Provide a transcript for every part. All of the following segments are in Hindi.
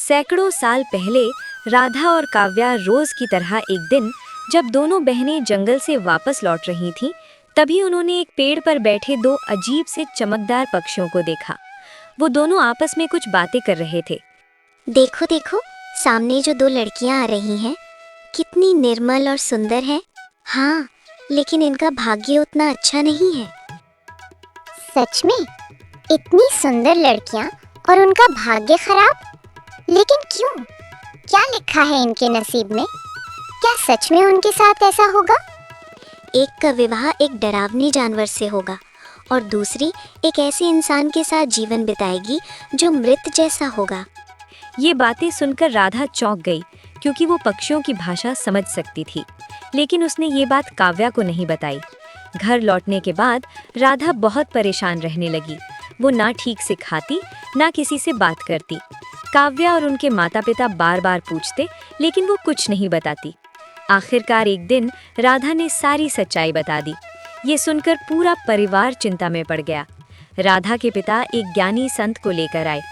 सैकड़ों साल पहले राधा और काव्या रोज की तरह एक दिन जब दोनों बहनें जंगल से वापस लौट रही थीं, तभी उन्होंने एक पेड़ पर बैठे दो अजीब से चमकदार पक्षियों को देखा। वो दोनों आपस में कुछ बातें कर रहे थे। देखो देखो, सामने जो दो लड़कियां आ रही हैं, कितनी निर्मल और सुंदर है। हाँ, लेकिन इनका भाग्य उतना अच्छा नहीं है। सच में इतनी सुंदर लड़कियां और उनका भाग्य खराब? लेकिन क्यों? क्या लिखा है इनके नसीब में? क्या सच में उनके साथ ऐसा होगा? एक का विवाह एक डरावने जानवर से होगा और दूसरी एक ऐसे इंसान के साथ जीवन बिताएगी जो मृत जैसा होगा। ये बातें सुनकर राधा चौंक गई, क्योंकि वो पक्षियों की भाषा समझ सकती थी, लेकिन उसने ये बात काव्या को नहीं बताई। घर लौटने के बाद राधा बहुत परेशान रहने लगी। वो ना ठीक से खाती, ना किसी से बात करती। काव्या और उनके माता पिता बार बार पूछते, लेकिन वो कुछ नहीं बताती। आखिरकार एक दिन राधा ने सारी सच्चाई बता दी। ये सुनकर पूरा परिवार चिंता में पड़ गया। राधा के पिता एक ज्ञानी संत को लेकर आए।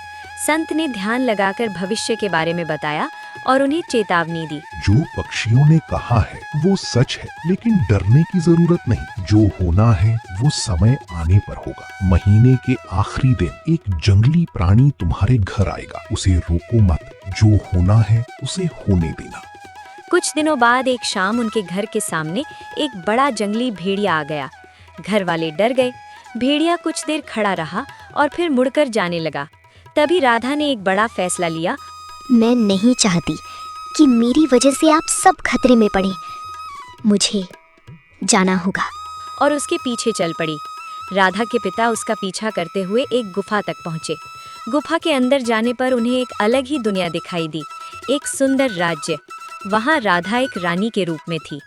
संत ने ध्यान लगाकर भविष्य के बारे में बताया और उन्हें चेतावनी दी। जो पक्षियों ने कहा है वो सच है, लेकिन डरने की जरूरत नहीं। जो होना है वो समय आने पर होगा। महीने के आखिरी दिन एक जंगली प्राणी तुम्हारे घर आएगा। उसे रोको मत। जो होना है उसे होने देना। कुछ दिनों बाद एक शाम उनके घर के सामने एक बड़ा जंगली भेड़िया आ गया। घर वाले डर गए। भेड़िया कुछ देर खड़ा रहा और फिर मुड़कर जाने लगा। तभी राधा ने एक बड़ा फैसला लिया। मैं नहीं चाहती कि मेरी वजह से आप सब खतरे में पड़े। मुझे जाना होगा। और उसके पीछे चल पड़ी। राधा के पिता उसका पीछा करते हुए एक गुफा तक पहुंचे। गुफा के अंदर जाने पर उन्हें एक अलग ही दुनिया दिखाई दी। एक सुंदर राज्य। वहां राधा एक रानी के रूप में थी।